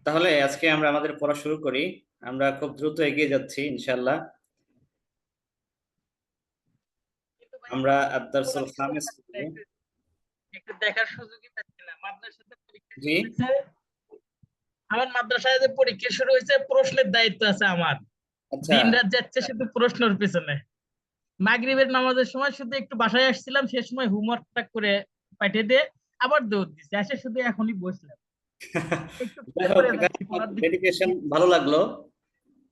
তাহলে আজকে আমরা আমাদের পড়া শুরু করি। আমরা খুব দ্রুত এগিয়ে যাচ্ছি ইনশাআল্লাহ। কিন্তু ভাই আমরা কোনো আদ-দারসুল কিছু খামিস না, একটু দেখার সুযোগই পাচ্ছি না। মাদ্রাসাতে পরীক্ষা জি। শুরু হয়েছে, আমার মাদ্রাসায় যে পরীক্ষা শুরু হয়েছে, প্রশ্নের দায়িত্ব আছে আমার। আচ্ছা। দিন রাত যাচ্ছে শুধু প্রশ্নের পিছনে। মাগরিবের নামাজের সময় শুধু একটু বাসায় আসছিলাম, সে সময় হোমওয়ার্কটা করে পাঠিয়ে দিয়ে আবার দৌড় দিচ্ছে, এসে শুধু এখনই বসলাম। একটু যাই হোক, করে এটা যাচ্ছি পড়ার দিকে। ডেডিকেশন ভালো লাগলো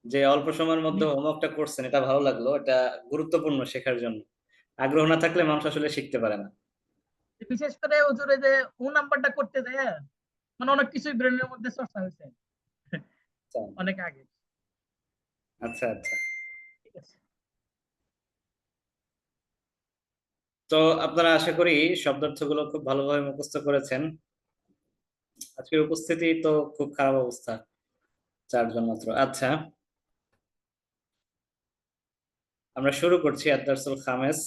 যে অল্প সময়ের মধ্যে হোমওয়ার্কটা করছেন, এটা ভালো লাগলো। এটা গুরুত্বপূর্ণ শেখার জন্য। আগ্রহ না থাকলে মানুষ আসলে শিখতে পারে না। বিশেষ করে হুজুরে যে ও নাম্বারটা করতে যায়, মানে অনেক কিছুই ব্রেনের মধ্যে চর্চা হয়েছে আচ্ছা অনেক আগে। আচ্ছা আচ্ছা। ঠিক আছে। তো আপনারা আশা করি শব্দার্থগুলো খুব ভালোভাবে মুখস্থ করেছেন। আজকের উপস্থিতি তো খুব খারাপ অবস্থা, চারজন মাত্র। আচ্ছা, আমরা শুরু করছি আদ-দারসুল খামেস,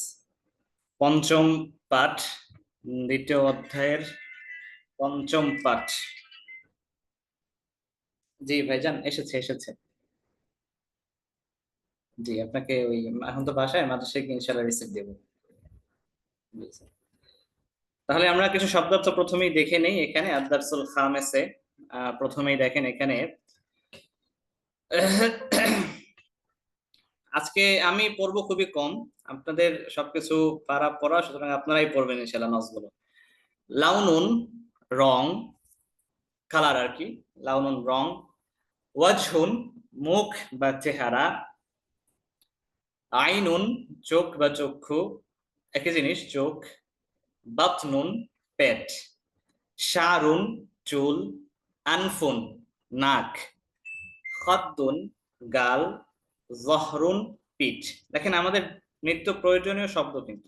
পঞ্চম পাঠ, দ্বিতীয় অধ্যায়ের পঞ্চম পাঠ। জি ভাইজান, এসেছে এসেছে। জি, আপনাকে ওই এখন তো বাসায়, মাদ্রাসায় গিয়ে ইনশাআল্লাহ রিসিভ দেবো। জি, স্যার। তাহলে আমরা কিছু শব্দার্থ প্রথমেই দেখে নেই এখানে আদ-দারসুল খামেসে। প্রথমেই দেখেন এখানে আজকে আমি পড়বো খুবই কম, আপনাদের সবকিছু পড়া, সুতরাং আপনারাই পড়বেন ইনশাআল্লাহ নসগুলো। লাউনুন, রং, কালার আর কি। লাউনুন রং, ওয়াজহুন মুখ বা চেহারা, আইনুন চোখ বা চক্ষু, একই জিনিস চোখ, বাতনুন পেট, শারুন চুল, আনফুন নাক, খাদ্দুন গাল, জহরুন পিঠ। দেখেন আমাদের নিত্য প্রয়োজনীয় শব্দ, কিন্তু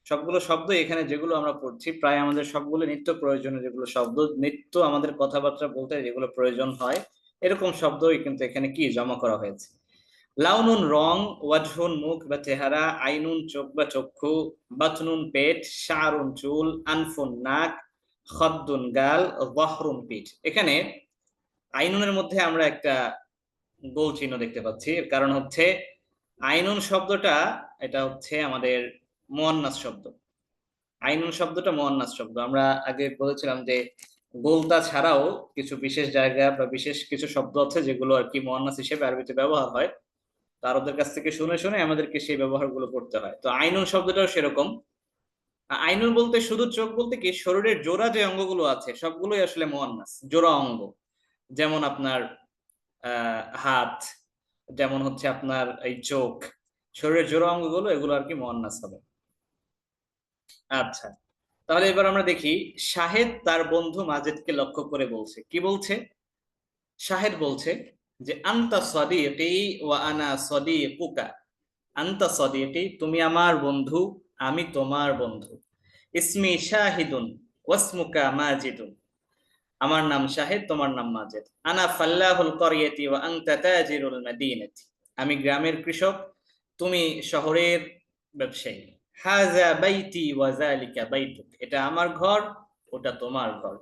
সবগুলো শব্দ এখানে যেগুলো আমরা পড়ছি প্রায় আমাদের সবগুলো নিত্য প্রয়োজনীয়, যেগুলো শব্দ নিত্য আমাদের কথাবার্তা বলতে যেগুলো প্রয়োজন হয়, এরকম শব্দই কিন্তু এখানে কি জমা করা হয়েছে। লাউনুন রং, ওয়াজহুন মুখ বা চেহারা, আইনুন চোখ বা চক্ষু, বাতনুন পেট, শারুন চুল, আনফুন নাক, খদ্দুন গাল, ওয়াহরুন পিঠ। এখানে আইনুনের মধ্যে আমরা একটা গোল চিহ্ন দেখতে পাচ্ছি। এর কারণ হচ্ছে আইনুন শব্দটা, এটা হচ্ছে আমাদের মুয়ান্নাস শব্দ। আইনুন শব্দটা মুয়ান্নাস শব্দ। আমরা আগে বলেছিলাম যে গোলতা ছাড়াও কিছু বিশেষ জায়গা বা বিশেষ কিছু শব্দ আছে যেগুলো আর কি মুয়ান্নাস হিসেবে আরবিতে ব্যবহার হয়। তো আরবদের কাছ থেকে শুনে শুনে আমাদেরকে সেই ব্যবহারগুলো করতে হয়। তো আইনুন শব্দটাও সেরকম। আইনুন বলতে শুধু চোখ বলতে কি, শরীরের জোড়া যে অঙ্গগুলো আছে সবগুলোই আসলে মুয়ান্নাস, জোড়া অঙ্গ। যেমন আপনার হাত, যেমন হচ্ছে আপনার এই চোখ, শরীরের জোড়া অঙ্গগুলো, এগুলো আর কি মুয়ান্নাস হবে। আচ্ছা, তাহলে এবার আমরা দেখি শাহেদ তার বন্ধু মাজেদকে লক্ষ্য করে বলছে। কি বলছে? শাহেদ বলছে যে আনতা সাদিকি ওয়া আনা সাদিকুকা। আনতা সাদিকি, তুমি আমার বন্ধু, আমি তোমার বন্ধু। ইসমি শাহিদুন ওয়াসমুকা মাজিদুন, আমার নাম শাহেদ, তোমার নাম মাজেদ। আনা ফাল্লাহুল করিয়াতি ওয়া আনতা তাজিরুল মাদিনাতি, আমি গ্রামের কৃষক, তুমি শহরের ব্যবসায়ী। হাযা বাইতি ওয়া যালিকা বাইতুক, এটা আমার ঘর, ওটা তোমার ঘর।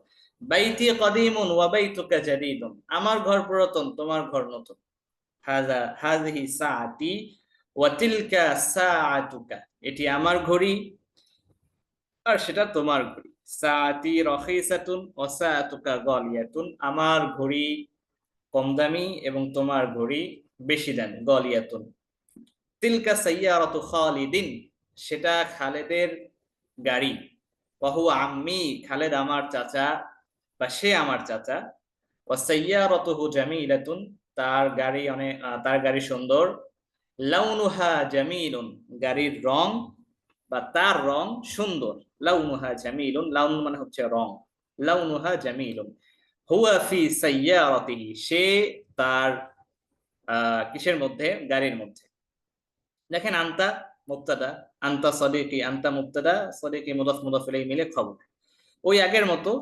বাইতি কদিমুন ওয়া বাইতুকা জাদীদুন, আমার ঘর পুরাতন, তোমার ঘর নতুন। হাযিহি সাআতি ওয়া তিলকা সাআতুকা, এটি আমার ঘড়ি আর সেটা তোমার ঘড়ি। সাআতি রখিসাতুন ওয়া সাআতুকা গালিয়াতুন, আমার ঘড়ি কম দামি এবং তোমার ঘড়ি বেশি দামি। গালিয়াতুন। তিলকা সাইয়ারাতু খালিদিন, সেটা খালেদের গাড়ি। ওয়া হুয়া আম্মি, খালেদ আমার চাচা বা সে আমার চাচা। ওয়া সাইয়ারাতুহু জামিলাতুন, তার গাড়ি অনেক, তার গাড়ি সুন্দর। লাউনুহা জামিলুন, গাড়ির রং বা তার রং সুন্দর। লাউনুহা জামিলুন, লাউন মানে হচ্ছে রং, লাউনুহা জামিলুন। হুয়া ফি সাইয়ারাতিহি, সে তার কিসের মধ্যে? গাড়ির মধ্যে। দেখেন আনতা মুবতাদা, আনতা সাদিকি, আনতা মুবতাদা, সাদিকি মুদাফ মুদাফ ইলাইহি মিলে খবর। ওই আগের মতো,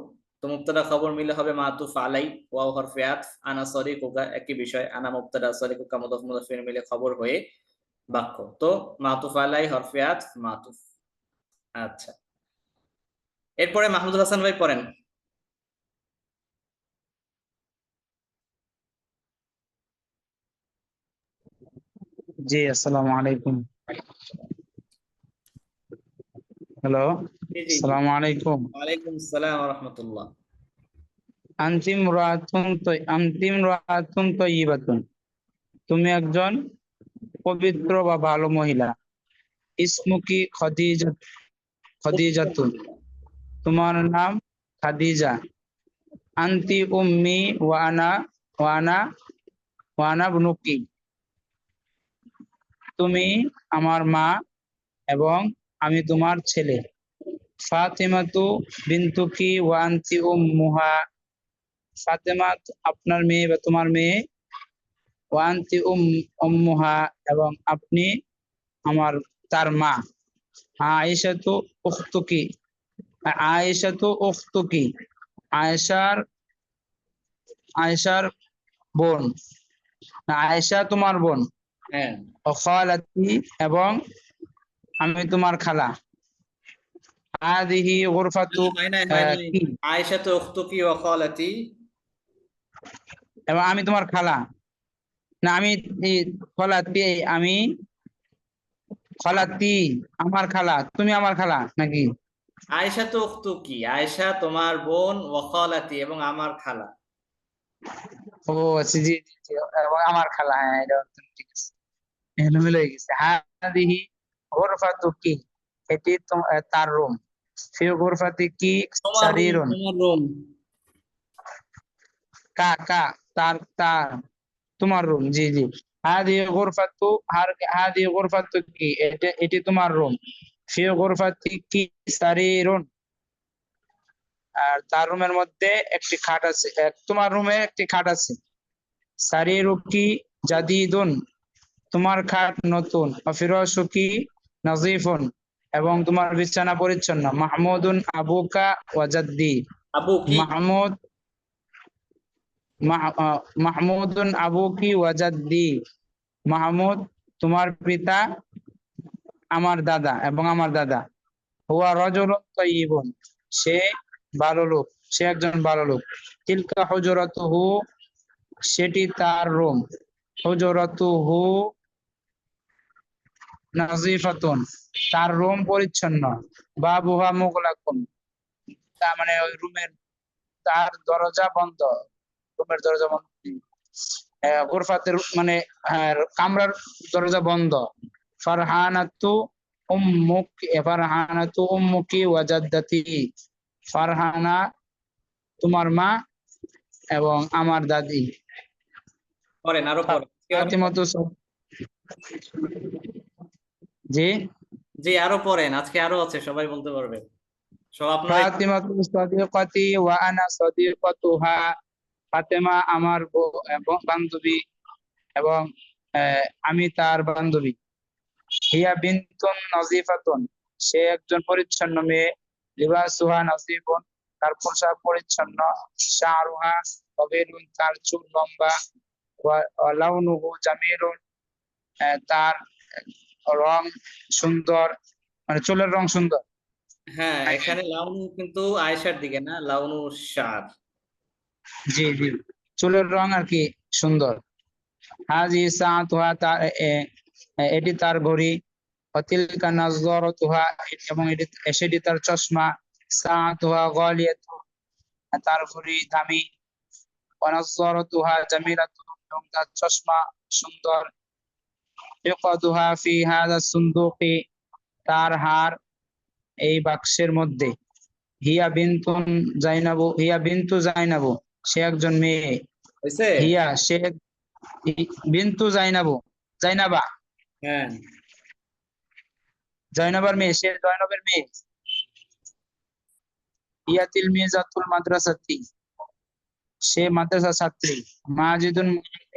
তো মুবতাদা খবর মিলে হবে মাতুফ আলাই, ওয়াও হরফে আতফ। আনা সাদিকুকা একই বিষয়, আনা মুবতাদা সাদিকুকা মুদাফ মুদাফ ইলাইহি মিলে খবর হয়ে বাক্য। তো মাতুফ আলাই হরফে আতফ মাতুফ। আচ্ছা, এরপরে মাহমুদুল হাসান ভাই পড়েন। জি, আসসালামু আলাইকুম। হ্যালো, জি জি জি। আসসালামু আলাইকুম। ওয়ালাইকুম আসসালাম ওয়া রাহমাতুল্লাহ। আন্তিম রাতুন তয়্যিবাতুন, তুমি একজন পবিত্র বা ভালো মহিলা। ইসমুকি খদিজাতুন, তোমার নাম খাদিজা। আন্তি উম্মি ওয়ানা ওয়ানা ইবনুকি, তুমি আমার মা এবং আমি তোমার ছেলে। ফাতিমাতু বিনতুকি ওয়া আনতি উম্মুহা, ফাতেমা আপনার মেয়ে বা তোমার মেয়ে। ওয়া আনতি উম্মুহা, এবং আপনি আমার তার মা। আয়েশাতু উখতুকি, আয়েশাতু উখতুকি, আয়েশার আয়েশার বোন, আয়েশা তোমার বোন। হ্যাঁ, ও খালাতি, এবং আমি তোমার খালা। হাদিহি গুরফাতু, হয় নাই হয় নাই। কি, আয়েশা তো উখতুকি ওয়া খালাতি। এবং আমি তোমার খালা। না, আমি এই খালাতি, আমি খালাতি, আমার খালা, তুমি আমার খালা নাকি? আয়েশা তো উখতুকি, আয়েশা তোমার বোন, ওয়া খালাতি এবং আমার খালা। ও আচ্ছা, জি জি জি, এবং আমার খালা, হ্যাঁ, এটা ঠিক আছে, এলোমেলো হয়ে গেছে। হাদিহি গুরফাতু কি, এটি তার রুম। ফি গুরফাতি কি তোমার রুম, সারিরুন, তোমার রুম। কা কা, তার তোমার রুম, জি জি। হাদি গুরফাতু কি, এটি তোমার রুম। ফি গুরফাতি কি সারিরুন, আর তার রুমের মধ্যে একটি খাট আছে, তোমার রুমে একটি খাট আছে। সারিরুকি জাদিদুন, তোমার খাট নতুন। ফিরাশুকি নাজিফুন, এবং তোমার বিছানা পরিচ্ছন্ন। মাহমুদুন আবুকা ওয়া জাদ্দি, আবু কি? মাহমুদ মাহমুদুন আবুকি ওয়া জাদ্দি, মাহমুদ তোমার পিতা, আমার দাদা এবং আমার দাদা। হুয়া রাজুলুন তাইয়িবুন, সে ভালো লোক, সে একজন ভালো লোক। তিলকা হুজরাতুহু, সেটি তার রুম। হুজরাতুহু নাজিফাতুন, তার রুম পরিচ্ছন্ন। বাবুহা মুগলাকুন, তার মানে ওই রুমের, তার দরজা বন্ধ, রুমের দরজা বন্ধ। গুরফাতের মানে কামরার দরজা বন্ধ। ফারহানাতু ফারহানাতু উম্মুকি ওয়া জাদ্দাতি, ফারহানা তোমার মা এবং আমার দাদি। পড়েন, আরো পড়েন। ফাতিমাতু, জি, জি, আরো পড়েন, আজকে আরো আছে, সবাই বলতে পারবে। সব আপনারাই। ফাতিমাতু সাদিকাতি ওয়া আনা সাদিকাতুহা, ফাতেমা আমার বান্ধবী এবং আমি তার বান্ধবী। হিয়া বিনতুন নাজিফাতুন, সে একজন পরিচ্ছন্ন মেয়ে। লিবাসুহা নাজিফুন, তার পোশাক পরিচ্ছন্ন। শাহরুহা তাবিলুন, তার চুল লম্বা। ওয়া লাউনুহু জামিলুন, তার রং সুন্দর, মানে চুলের রং সুন্দর। হ্যাঁ, এখানে লাউনু কিন্তু আয়েশার দিকে না, লাউনু শার। জি জি, চুলের রং আর কি সুন্দর। হাজি সাআতুহা, এটি তার ঘড়ি। অতিলকা নাযরাতুহা, এবং সেটি তার চশমা। সাআতুহা গালিয়াতুন, তার ঘড়ি দামি। ওয়া নাযরাতুহা জামিলাতুন, এবং তার চশমা সুন্দর। ইকাদুহা ফি হাযা সুনদুকি, তার হার এই বাক্সের মধ্যে। হিয়া বিনতু জাইনাবু, সে একজন মেয়ে। হয়েছে? সে বিনতু জাইনাবা, হ্যাঁ, জয়নবের মেয়ে, সে জয়নবের মেয়ে। হিয়া তিলমিজাতুল মাদ্রাসাতি, সে মাদ্রাসা ছাত্রী। মাজিদুন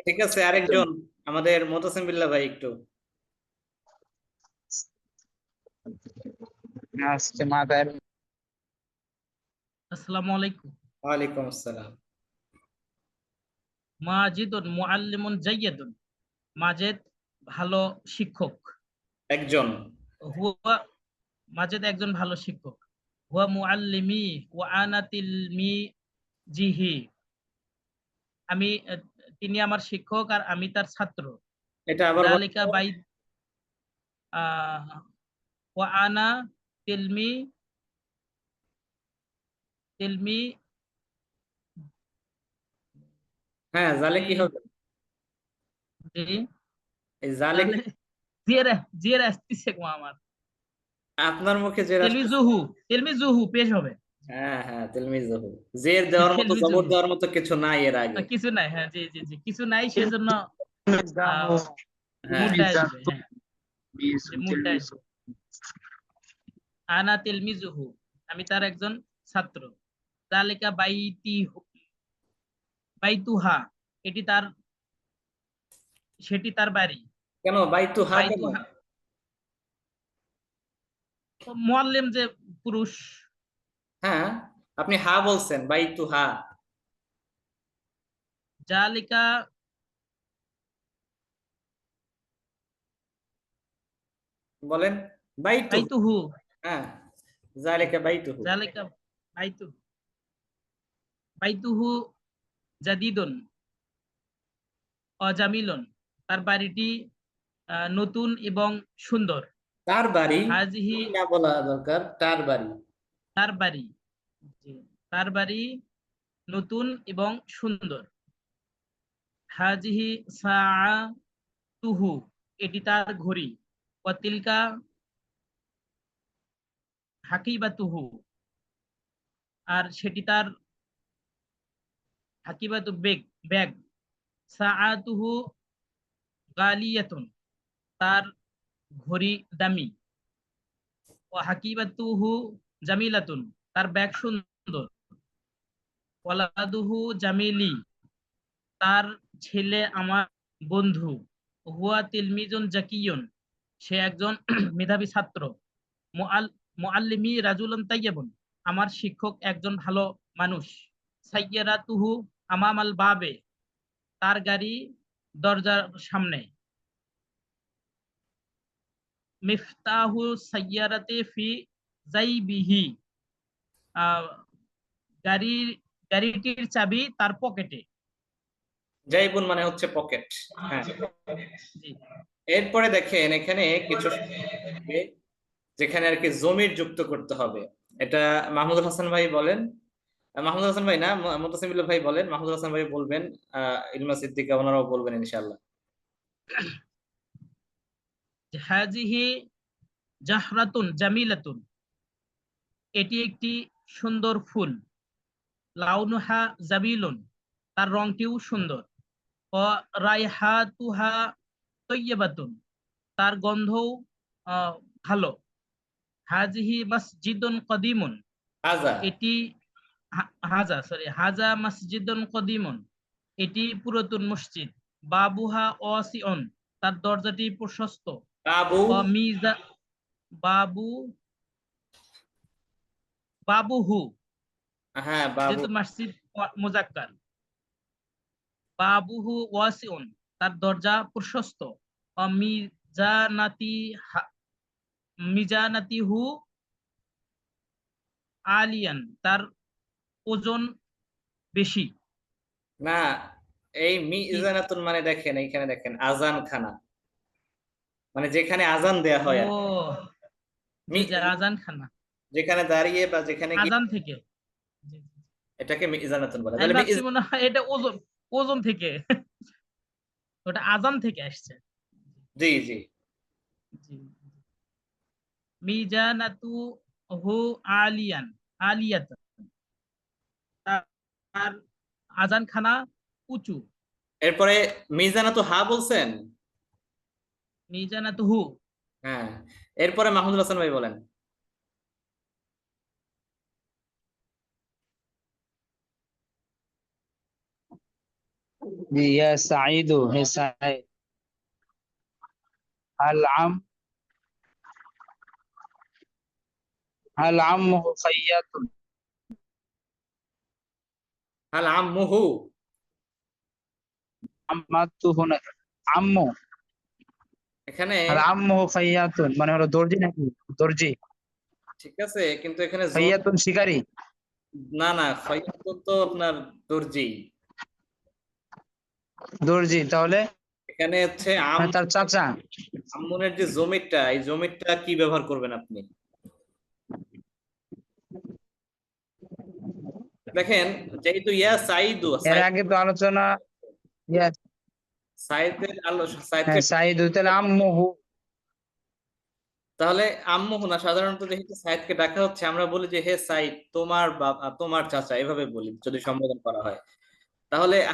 ঠিক আছে। আরেকজন, আমাদের মোতাসিম বিল্লাহ ভাই একটু। আসছে মাথায়। আসসালামু আলাইকুম। ওয়ালাইকুম আসসালাম। মাজিদুন মুআল্লিমুন জাইয়্যিদুন, মাজেদ ভালো শিক্ষক। একজন। হুয়া মাজেদ একজন ভালো শিক্ষক। হুয়া মুআল্লিমি ওয়া আনা তিলমিজিহি, আমি তিনি আমার শিক্ষক আর আমি তার ছাত্র। এটা আবার বলেন যালিকা তো। বাই ওয়া আনা তিলমি তিলমি হ্যাঁ, জালে কি জি হবে? জি এই জালে কি? তাহলে জিয়ারা জিয়ারা আসতেছে গো আমার। আপনার মুখে যে আসতেছে। তেলমিজুহু, তেলমিজুহু পেশ হবে। হ্যাঁ হ্যাঁ, তিলমিজহু। জের দেওয়ার মতো, জবর তেলমিজুহু দেওয়ার মতো কিছু নাই এর আগে। কিছু নাই, হ্যাঁ জি জি জি, কিছু নাই সেজন্য আহ, হ্যাঁ মুডটা আসবে, হ্যাঁ যে মুডটা আসবে। আনা তেলমিজুহু, আমি তার একজন ছাত্র। যালিকা বাইতুহা, এটি তার সেটি তার বাড়ি। কেন বাইতু হা কেন? বাইতুহা মুআল্লিম যে পুরুষ। হ্যাঁ, আপনি হা বলছেন, বাইতু হা। জালিকা বলেন বাইতু। বাইতুহু, হ্যাঁ, জালিকা বাইতুহু। জালিকা বাইতু বাইতুহু জাদিদুন অজামিলুন, তার বাড়িটি নতুন এবং সুন্দর। তার বাড়ি। হাজিহি, কি না বলা দরকার, তার বাড়ি। তার বাড়ি, জি, তার বাড়ি নতুন এবং সুন্দর। হাজিহি সাআতুহু, এটি তার ঘড়ি। ওয়াতিলকা হাকিবাতুহু, আর সেটি তার হাকিবাতু বেগ ব্যাগ। সাআতুহু গালিয়াতুন, তার ঘড়ি দামি। ও হাকিবাতুহু জামিলাতুন, তার ব্যাগ সুন্দর। ওয়ালাদুহু জামিলি, তার ছেলে আমার বন্ধু। হুয়া তিলমিজুন জাকিয়ুন, সে একজন মেধাবী ছাত্র। মুআল্লিমি রাজুলুন তাইয়্যিবুন, আমার শিক্ষক একজন ভালো মানুষ। সাইয়্যারাতুহু আমামাল বাবে, তার গাড়ি দরজার সামনে। মিফতাহু সাইয়্যারাতি ফি জাইবিহি, আহ, গাড়ির গাড়িটির চাবি তার পকেটে। জাইবুন মানে হচ্ছে পকেট। হ্যাঁ। জি এরপরে দেখেন এখানে কিছু শব্দ থাকবে যেখানে আর কি জমির যুক্ত করতে হবে। এটা মাহমুদুল হাসান ভাই বলেন। মাহমুদুল হাসান ভাই না, মুতাসিমিল্লাহ ভাই বলেন, মাহমুদুল হাসান ভাই বলবেন, ইলমা সিদ্দিকা ওনারাও বলবেন ইনশাআল্লাহ। হাজিহি জাহরাতুন জামিলাতুন, এটি একটি সুন্দর ফুল। লাউনুহা জাবিলুন, তার রংটিও সুন্দর। ও রাইহাতুহা তৈয়বাতুন, তার গন্ধও ভালো। হাজিহি মসজিদুন কদিমুন, আজা। এটি হাজা মসজিদুন কদিমুন, এটি পুরাতন মসজিদ। বাবুহা ওয়াসিউন, তার দরজাটি প্রশস্ত। বাবু। ও মিজা বাবু বাবুহু, হ্যাঁ বাবু। যেহেতু মসজিদ মুজাক্কার। বাবুহু ওয়াসিউন, তার দরজা প্রশস্ত। মিজানাতি মিজানাতিহু আলিয়ান, তার ওজন বেশি। না, এই কি মিজানাতুন মানে দেখেন এইখানে দেখেন আজান খানা, মানে যেখানে আজান দেয়া হয় আর কি। ও জি জি, আজান খানা, যেখানে দাঁড়িয়ে বা যেখানে গিয়ে আজান থেকে। জি, জি। এটাকে মিজানাতুন বলে। আমি তাহলে ভাবছি মনে হয় এটা ওজন, ওজন থেকে ওটা আজান থেকে আসছে। জি জি। জি, মিজানাতু হু আলিয়ান, আলিয়াত, তার আজান খানা উঁচু। এরপরে মিজানাতু হা বলছেন। মিজানাতু হু, হ্যাঁ, এরপরে মাহমুদুল হাসান ভাই বলেন। ইয়া সাঈদু, হে সাঈদ। হাল আম হাল আম্মুহু খাইয়াতুন, হাল আম্মুহু। আম্মাতুহু আম্মু এখানে আর আম্মুহু খাইয়াতুন মানে হলো দর্জি নাকি? দর্জি। ঠিক আছে, কিন্তু এখানে খাইয়াতুন শিকারী। না না, খয়াতুন তো আপনার দর্জি। দর্জি তাহলে এখানে হচ্ছে মানে তার চাচা। আম্মুনের যে জমিরটা, এই জমিরটা কি ব্যবহার করবেন আপনি? দেখেন, যেহেতু ইয়া সাইদু, এর আগে তো আলোচনা ইয়া, সাইদের আলো সাইদকে, হ্যাঁ সাইদ তাহলে আম্মুহু। তাহলে আম্মু না, সাধারণত যেহেতু সাইদকে ডাকা হচ্ছে আমরা বলি যে হে সাইদ, তোমার বাবা, তোমার চাচা, এভাবে বলি যদি সম্বোধন করা হয়। তাহলে ও,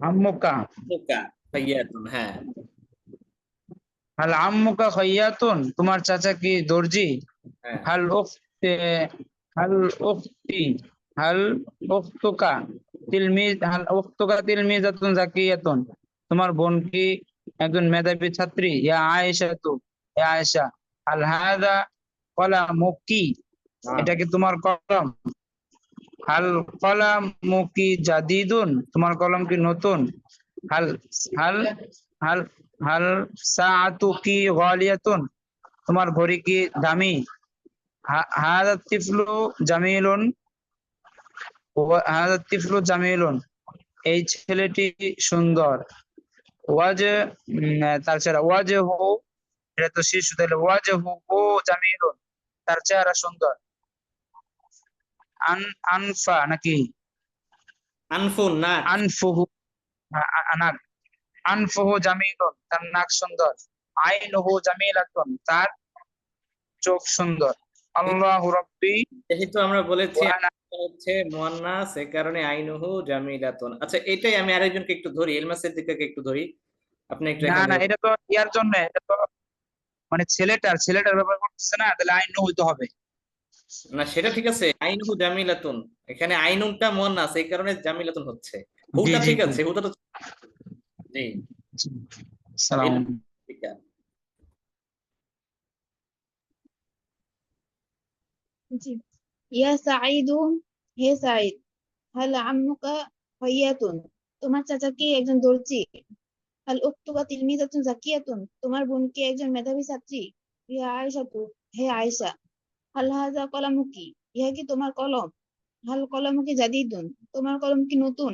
আম্মুকা। হামুকা খাইয়াতুন, হ্যাঁ। হাল আম্মুকা খাইয়াতুন তোমার চাচা কি দর্জি? হ্যাঁ, হাল উখতে হাল উখতি হাল উখতুকা তিলমিজাতুন জাকিয়াতুন তোমার বোন কি একজন মেধাবী ছাত্রী? ইয়া আয়েশা তু, ইয়া আয়েশা। হাল হাদা কলামুকি হ্যাঁ। এটা কি তোমার কলম? হাল কলামুকি জাদিদুন তোমার কলম কি নতুন? হাল হাল হাল হাল সাআতুকি গালিয়াতুন তোমার ঘড়ি কি দামি? হাদা তিফলু জামিলুন হাদা তিফলু জামিলুন এই ছেলেটি সুন্দর। ওয়াজে তাছাড়া ওয়াজে হু এটা তো শিশু, তাহলে ওয়াজে হু ও জামিলুন তার চেহারা সুন্দর। আনফা নাকি? আনফুন, নাক। আনফুহু নাক। আনফুহু জামিলুন তার নাক সুন্দর। আইনুহু জামিলাতুন তার চোখ সুন্দর। আল্লাহু রাব্বি যেহেতু আমরা বলেছি ওয়া আনা। হচ্ছে মুয়ান্নাস, এ কারণে আইনুহু জামিলাতুন। আচ্ছা, এটাই আমি আরেকজনকে একটু ধরি, ইলমা সিদ্দিকাকে একটু ধরি, আপনি একটু না এখানে না ধরুন। এটা তো ইয়ার জন্য, এটা তো মানে ছেলেটার ব্যবহার করতেছে না, তাহলে আইন হইতে হবে। না, সেটা ঠিক আছে, আইনুহু জামিলাতুন, এখানে আইনুনটা মুয়ান্নাস, এই কারণে জামিলাতুন হচ্ছে। জি হুটা জি ঠিক জি আছে, হুটা তো, জি। জি। সালাম। ইলমা সিদ্দিকা। জি। ইয়া সাঈদু, হে সাঈদ, হাল আম্মুকা খাইয়াতুন তোমার চাচা কি একজন দর্জি? হাল উখতুকা তিলমিজাতুন জাকিয়াতুন তোমার বোন কি একজন মেধাবী ছাত্রী? ইয়া আয়েশাতু, হে আয়েশা। হাল হাযা কলামুকি ইহা কি তোমার কলম? হাল কলামুকি জাদিদুন তোমার কলম কি নতুন?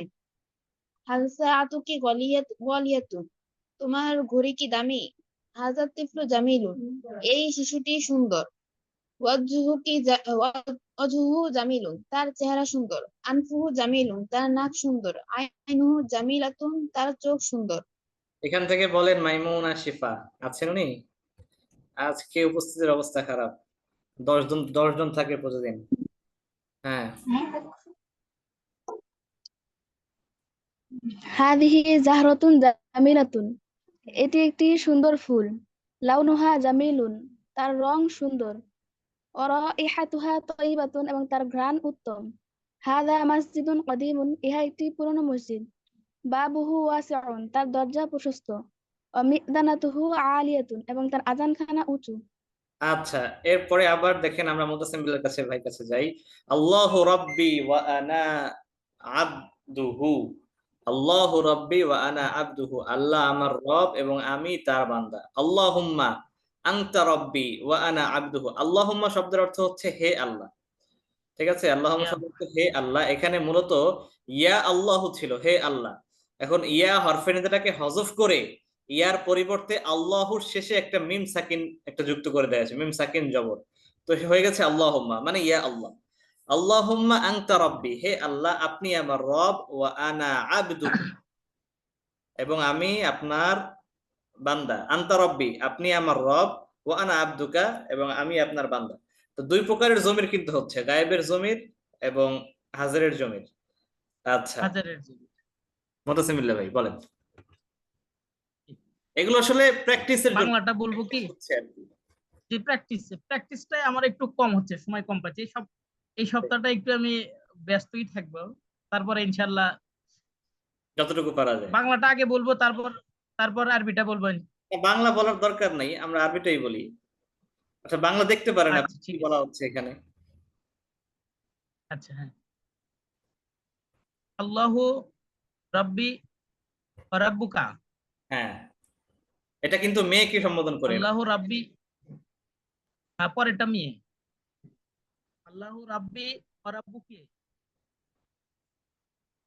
হাল সাআতুকি গালিয়াতুন তোমার ঘড়ি কি দামি? হাযা তিফলু জামিলুন এই শিশুটি সুন্দর। ওয়াজহুহু জামিলুন তার চেহারা সুন্দর। আনফুহু জামিলুন তার নাক সুন্দর। আইনুহু জামিলাতুন তার চোখ সুন্দর। এখান থেকে বলেন মাইমুনা শিফা আছেন উনি? আজকে উপস্থিতির অবস্থা খারাপ, 10 জন 10 জন থাকে প্রতিদিন। হ্যাঁ, হাদিহি জাহরাতুন জামিলাতুন এটি একটি সুন্দর ফুল। লাউনুহা জামিলুন তার রং সুন্দর। অরাইহাতুহা তয়্যিবাতুন এবং তার ঘ্রাণ উত্তম। হাযা মসজিদুন কদীমুন ইহা একটি পুরনো মসজিদ। বাবুহু ওয়াসিউন তার দরজা প্রশস্ত। মিদানাতুহু আলিয়াতুন এবং তার আযানখানা উঁচু। আচ্ছা। এরপরে আবার দেখেন, আমরা মুতাসিম বিল্লাহর কাছে, ভাই কাছে যাই। আল্লাহু রাব্বি ওয়া আনা আবদুহু। আল্লাহু রাব্বি ওয়া আনা আবদুহু, আল্লাহ আমার রব এবং আমি তার বান্দা। আল্লাহুম্মা আনতা রাব্বি ওয়া আনা আবদুহু। আল্লাহুম্মা শব্দের অর্থ হচ্ছে হে আল্লাহ। ঠিক আছে, আল্লাহুম্মা ইয়া, শব্দের অর্থ হে আল্লাহ। এখানে মূলত ইয়া আল্লাহু ছিল, হে আল্লাহ। এখন ইয়া হরফে নিদাটাকে হযফ করে ইয়ার পরিবর্তে আল্লাহুর শেষে একটা মিম সাকিন একটা যুক্ত করে দেয়া আছে, মিম সাকিন জবর। তো হয়ে গেছে আল্লাহুম্মা, মানে ইয়া আল্লাহ। আল্লাহুম্মা আনতা রাব্বি, হে আল্লাহ আপনি আমার রব, ওয়া আনা আবদুহু এবং আমি আপনার বান্দা। আনতা রব্বি আপনি আমার রব, ওয়া আনা আবদুকা এবং আমি আপনার বান্দা। তো দুই প্রকারের জমির কিন্তু হচ্ছে, গায়েবের জমির এবং হাজিরের জমির। আচ্ছা, হাজারের জীবী। মুতাসিমিল্লাহ ভাই বলেন। এগুলো আসলে প্র্যাকটিসের জন্য বাংলাটা বলবো কি? হচ্ছে আর কি। যে প্র্যাকটিসটাই আমার একটু কম হচ্ছে, সময় কম পাচ্ছি। এই সপ্তাহটা একটু আমি ব্যস্তই থাকবো। তারপরে ইনশাল্লাহ যতটুকু পারা যায়। বাংলাটা আগে বলবো, তারপর আরবিটা বলবো। বাংলা বলার দরকার নাই, আমরা আরবিটাই বলি। আচ্ছা, বাংলা দেখতে পারেন আপনি আচ্ছা কি ঠিক বলা আছে। হচ্ছে এখানে। আচ্ছা হ্যাঁ। আল্লাহু রাব্বি ওয়া রাব্বুকা। হ্যাঁ, এটা কিন্তু মেয়েকে সম্বোধন করে। আল্লাহু রাব্বি, পরেরটা মেয়ে। আল্লাহু রাব্বি ওয়া রাব্বুকি,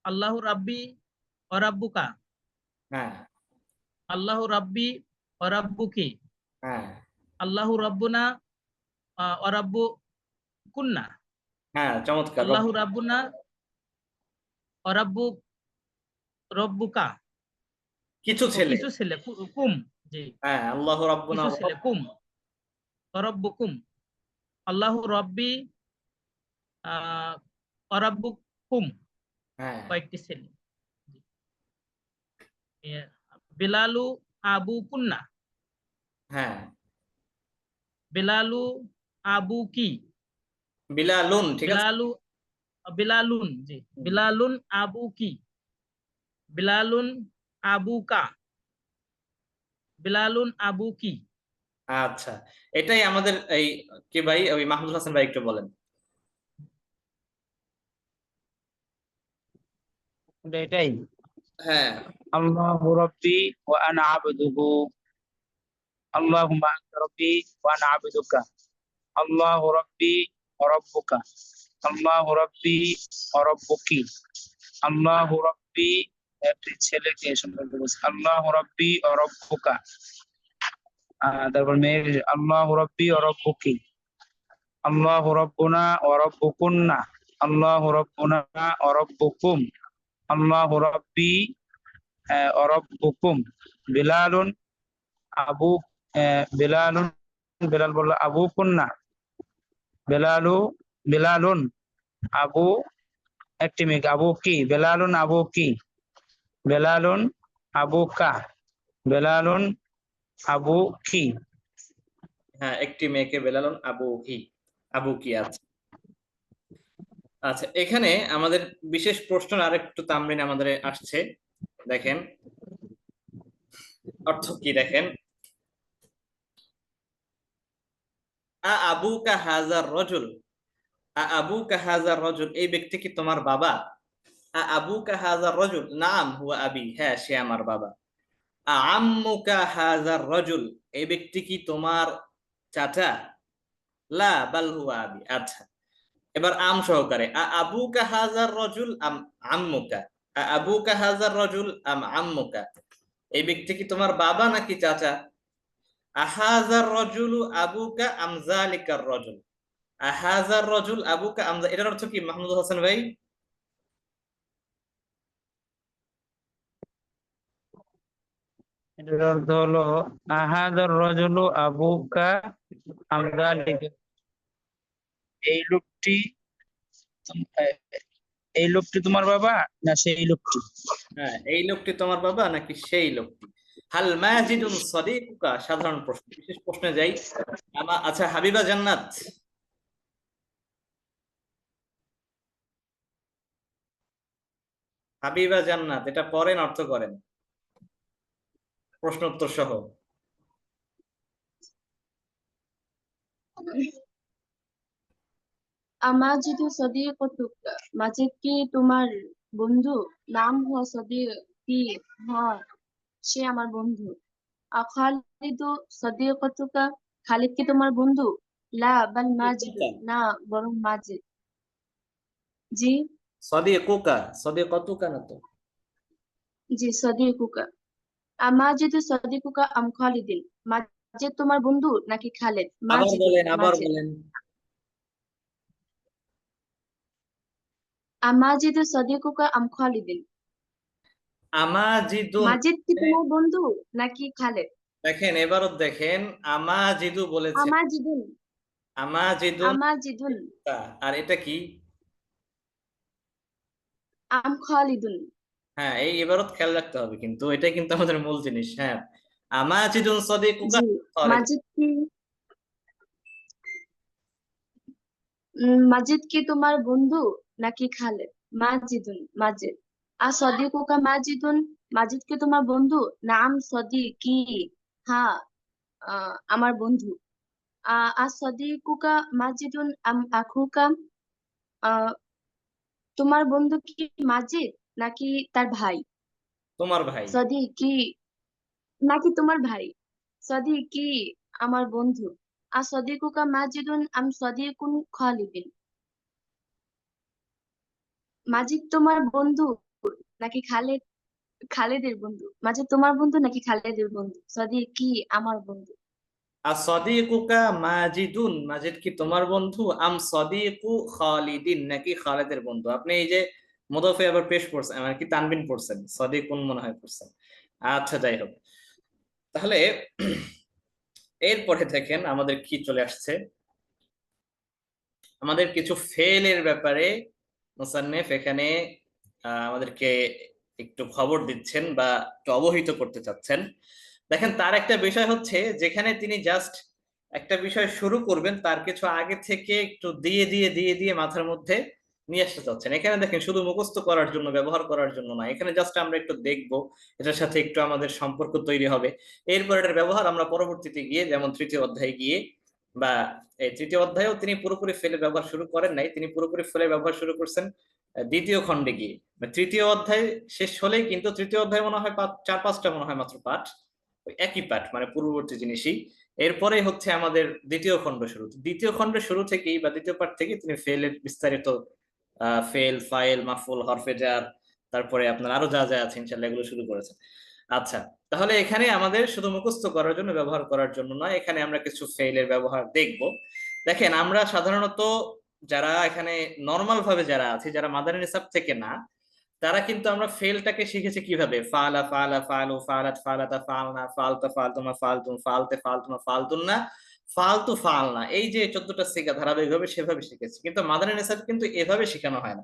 আল্লাহু রাব্বি ওয়া রাব্বুকা, হ্যাঁ আল্লাহু রাব্বি ওয়া রাব্বুকি, হ্যাঁ আল্লাহু রাব্বুনা ওয়া রাব্বুকুন্না, হ্যাঁ, চমৎকার। আল্লাহু রাব্বুনা ওয়া রব্বুকা, কিছু ও ছেলে। কিছু ছেলে, কুম, জি, হ্যাঁ, আল্লাহ রাব্বুনা কিছু ছেলে, কুম, ওয়া রব্বুকুম, আল্লাহু রাব্বি ওয়া রাব্বুকুম, হ্যাঁ কয়েকটি ছেলে। বিলালু আবু কুন্না, হ্যাঁ, বিলালু আবু কি, বিলালুন, ঠিক আছে। বিলালু, বিলালুন, জি, হুম। বিলালুন আবু কি, বিলালুন আবু কা, বিলালুন আবু কি। আচ্ছা, এটাই আমাদের এই কি ভাই, ওই মাহমুদুল হাসান ভাই একটু বলেন। এটাই। হ্যাঁ আল্লাহু রাব্বি ওয়া আনা আবদুহু, আল্লাহুম্মা আনতা রাব্বি ওয়া আনা আবদুকা, আল্লাহু রাব্বি ওয়া রাব্বুকা, আল্লাহু রাব্বি ওয়া রাব্বুকি, আল্লাহু রাব্বি, একটি ছেলেকে সম্পর্কে বলছে, আল্লাহু রাব্বি ওয়া রাব্বুকা। তারপর মেয়ের, আল্লাহু রাব্বি ওয়া রাব্বুকি, আল্লাহু রাব্বুনা ওয়া রাব্বুকুন্না, আল্লাহু রাব্বুনা ওয়া রাব্বুকুম, আল্লাহু রাব্বি ওয়া রাব্বুকুম। বিলালুন আবু, বিলালুন, বিলাল বলল আবু কুন্না, বিলালুন আবু, একটি মেয়ে, আবু কি, বেলালুন আবু কি, বেলালুন আবু কা, বেলালুন আবু কি। হ্যাঁ, একটি মেয়েকে বেলালুন আবু কি, আবু কি। আচ্ছা আচ্ছা, এখানে আমাদের বিশেষ প্রশ্ন আরেকটু তামরিন আমাদের আসছে, দেখেন অর্থ কি দেখেন। আবুকা হাজার রজুল, আবুকা হাজার রজুল, এই ব্যক্তি কি তোমার বাবা? আবুকা হাজার রজুল, নাম হুয়া আবি, হ্যাঁ সে আমার বাবা। আম্মুকা হাজার রজুল, এই ব্যক্তি কি তোমার চাচা? লা বাল হুয়া আবি। আচ্ছা, এবার আম সহকারে, আবুকা হাজার রজুল আম আম্মুকা, আবুকা হাজার রজুল আম আম্মুকা, এই ব্যক্তি কি তোমার বাবা নাকি চাচা? আহাজার রজুলু আবুকা আম যালিকার রজুল, আহাজার রজুল আবুকা আম, এটার অর্থ কি মাহমুদুল হাসান ভাই? এটার অর্থ হলো, আহাদার রজুলু আবুকা আম যালিকা, এই লোকটি, আহ, এই লোকটি তোমার বাবা না সেই লোকটি। হ্যাঁ, এই লোকটি তোমার বাবা নাকি সেই লোকটি। হাল মাজিদুন সাদিকুকা, সাধারণ প্রশ্ন। বিশেষ প্রশ্নে যাই। আচ্ছা, হাবিবা জান্নাত, হাবিবা জান্নাত, এটা পড়েন, অর্থ করেন, প্রশ্ন উত্তর সহ। আমাজিদু সদিকুক, মাজিদ কি তোমার বন্ধু? নাম হুয়া সদিকি, হ্যাঁ সে আমার বন্ধু। খালিদু সদিকুকা, খালিদ কি তোমার বন্ধু? লা বাল মাজিদ, না বরং মাজিদ। জি, সাদিকুকা, সাদিকাতুকা না তো। জি সদিকুকা। আমাজিদু সদিকুকা আম খালিদিন, মাজিদ তোমার বন্ধু নাকি খালিদ? আবার মাজিদুন, বলেন, আবার মাজিদ। বলেন। আমাজিদু সদিকুকা আম খালিদিন, আমাজিদুন, মাজিদ কি তোমার বন্ধু নাকি খালিদ? দেখেন এবারও দেখেন, আমাজিদু বলেছে, আমাজিদুন, আমাজিদুন, আমাজিদুন আর এটা কি? আম খালিদুন। হ্যাঁ, এই এবারও খেয়াল রাখতে হবে, কিন্তু এটাই কিন্তু আমাদের মূল জিনিস। হ্যাঁ, আমাজিদুন সাদিকুকা, জি, মাজিদ কি, মাজিদ কি তোমার বন্ধু নাকি খালেদ? মাজিদুন, মাজিদ। আর সদিকুকা মাজিদুন, মাজিদ কি তোমার বন্ধু? নাম সদিকি, হ্যাঁ আমার বন্ধু। আর সদিকুকা মাজিদুন আম আখুকা, আহ তোমার বন্ধু কি মাজিদ নাকি তার ভাই? তোমার ভাই। সদিকি নাকি তোমার ভাই? সদিকি আমার বন্ধু। আর সদিকুকা মাজিদুন আম সদিকুন খালিদিন। মাজিদ তোমার বন্ধু নাকি খালেদের বন্ধু? মাজিদ তোমার বন্ধু নাকি খালেদের বন্ধু? সদিকি আমার বন্ধু। আর সদিকুকা মাজিদুন, মাজিদ কি তোমার বন্ধু? আম সদিকু খালিদিন, নাকি খালেদের বন্ধু? আপনি এই যে মুদাফে আবার পেশ করছেন, মানে কি তানবিন পড়ছেন, সদিকুন মনে হয় পড়ছেন। আচ্ছা, যাই হোক, তাহলে এরপরে দেখেন আমাদের কি চলে আসছে, আমাদের কিছু ফেলের ব্যাপারে মুসান্নেফ এখানে আমাদেরকে একটু খবর দিচ্ছেন বা একটু অবহিত করতে চাচ্ছেন। দেখেন, তার একটা বিষয় হচ্ছে যেখানে তিনি জাস্ট একটা বিষয় শুরু করবেন, তার কিছু আগে থেকে একটু দিয়ে দিয়ে দিয়ে দিয়ে মাথার মধ্যে নিয়ে আসতে চাচ্ছেন। এখানে দেখেন, শুধু মুখস্থ করার জন্য, ব্যবহার করার জন্য না, এখানে জাস্ট আমরা একটু দেখবো, এটার সাথে একটু আমাদের সম্পর্ক তৈরি হবে। এরপর এটার ব্যবহার আমরা পরবর্তীতে গিয়ে, যেমন তৃতীয় অধ্যায়ে গিয়ে, বা এই তৃতীয় অধ্যায়েও তিনি পুরোপুরি ফেলে ব্যবহার শুরু করেন নাই, তিনি পুরোপুরি ফেলে ব্যবহার শুরু করছেন দ্বিতীয় খণ্ডে গিয়ে। তৃতীয় অধ্যায় শেষ হলেই কিন্তু, তৃতীয় অধ্যায় মনে হয় 4-5টা মনে হয় মাত্র পাঠ, ওই একই পাঠ, মানে পূর্ববর্তী জিনিসই। এরপরে হচ্ছে আমাদের দ্বিতীয় খণ্ড শুরু। দ্বিতীয় খণ্ডের শুরু থেকেই বা দ্বিতীয় পাঠ থেকে তিনি ফেলের বিস্তারিত ফেল, ফাইল, মাফুল, হরফে জার, তারপরে আপনার আরো যা যা আছে ইনশাআল্লাহ এগুলো শুরু করেছেন। আচ্ছা, তাহলে এখানে আমাদের শুধু মুখস্থ করার জন্য, ব্যবহার করার জন্য নয়, এখানে আমরা কিছু ফেলের ব্যবহার দেখব। দেখেন, আমরা সাধারণত যারা এখানে নর্মাল ভাবে যারা আছি, যারা মাদানী নিসাব থেকে না, তারা কিন্তু আমরা ফেলটাকে শিখেছি কিভাবে, ফালা, ফালা, ফালু, ফালাত, ফালাতা, ফালনা, ফালতা, ফালতুমা, ফালতুম, ফালতে, ফালতুমা, ফালতুন্না, ফালতু, ফালনা, এই যে 14টা সিগা ধারাবাহিকভাবে সেভাবে শিখেছি। কিন্তু মাদানী নিসাব কিন্তু এভাবে শেখানো হয় না।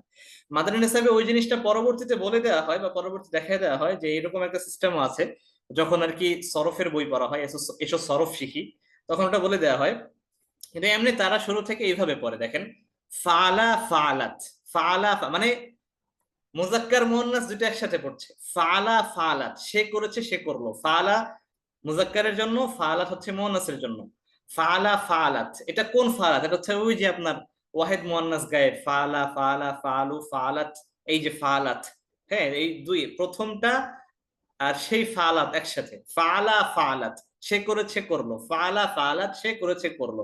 মাদানী নিসাবে ওই জিনিসটা পরবর্তীতে বলে দেওয়া হয় বা পরবর্তী দেখায় দেওয়া হয় যে এরকম একটা সিস্টেম আছে, যখন আর কি সরফের বই পড়া হয়, এসো সরফ শিখি, তখন ওটা বলে দেওয়া হয়। কিন্তু এমনি তারা শুরু থেকে এইভাবে পড়ে। দেখেন, ফালা, ফালাত, ফালা, মানে মুজাক্কার মুয়ান্নাস দুটো একসাথে পড়ছে। ফালা, ফালাত, সে করেছে, সে করলো। ফালা মুজাক্কারের জন্য, ফালাত হচ্ছে মুয়ান্নাসের জন্য। ফালা, ফালাত, এটা কোন ফালাত? এটা হচ্ছে ওই যে আপনার ওয়াহিদ মুয়ান্নাস গায়েব, ফালা, ফালা, ফালু, ফালাত, এই যে ফালাত, হ্যাঁ, এই দুই, প্রথমটা আর সেই ফালাত একসাথে। ফালা, ফালাত, সে করেছে, করলো। ফালা, ফালাত, সে করেছে, করলো।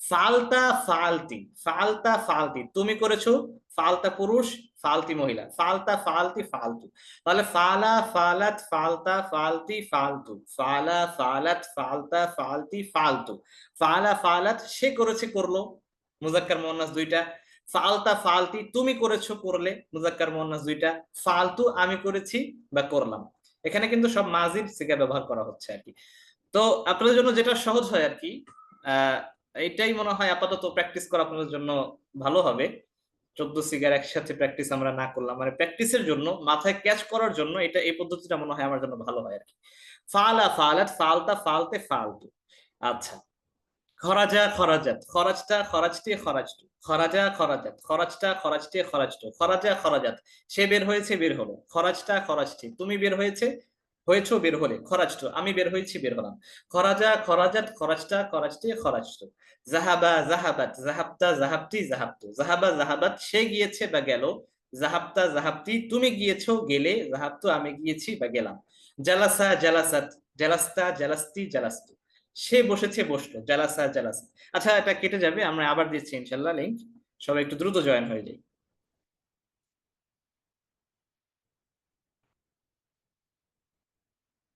ফালতা, ফালতি, ফালতা, ফালতি, তুমি করেছো। ফালতা পুরুষ, ফালতি মহিলা। ফালতা, ফালতি, ফালতু। তাহলে ফালা, ফালাত, ফালতা, ফালতি, ফালতু। ফালা, ফালাত, ফালতা, ফালতি, ফালতু। ফালা, ফালাত, সে করেছে, করলো, মুজাক্কার মুয়ান্নাস দুইটা। ফালতা, ফালতি, তুমি করেছো, করলে, মুজাক্কার মুয়ান্নাস দুইটা। ফালতু, আমি করেছি বা করলাম। এখানে কিন্তু সব মাজির সিগা ব্যবহার করা হচ্ছে আর কি। তো আপনাদের জন্য যেটা সহজ হয় আর কি, এইটাই মনে হয় আপাতত প্র্যাকটিস করা আপনাদের জন্য ভালো হবে। 14 সিগার একসাথে প্র্যাকটিস আমরা না করলাম, মানে প্র্যাকটিসের জন্য, মাথায় ক্যাচ করার জন্য এটা, এই পদ্ধতিটা মনে হয় আমার জন্য ভালো হয় আর কি। ফালা, ফালাত, ফালতা, ফালতে, ফালতু। আচ্ছা, খরাজা, খরাজাত, খরাজটা, খরাজটি, খরাজটু। খরাজা, খরাজাত, খরাজটা, খরাজটি, খরাজটু। খরাজা, খরাজাত, সে বের হয়েছে, বের হলো। খরাজটা, খরাজটি, তুমি বের হয়েছো, বের হলে। খরাজটু, আমি বের হয়েছি, বের হলাম। খরাজা, খরাজাত, খরাজটা, খরাজটি, খরাজটু। জাহাবা, জাহাবাত, জাহাবতা, জাহাবতি, জাহাবতু। জাহাবা, জাহাবাত, সে গিয়েছে বা গেল। জাহাবতা, জাহাবতি, তুমি গিয়েছো, গেলে। জাহাবতু, আমি গিয়েছি বা গেলাম। জালাসা, জালাসাত, জালাস্তা, জালাস্তি, জালাস্তু, সে বসেছে, বসলো। জালাসা, জালাসা। আচ্ছা, এটা কেটে যাবে, আমরা আবার দিচ্ছি ইনশাল্লাহ লিংক, সবাই একটু দ্রুত জয়েন হয়ে যায়।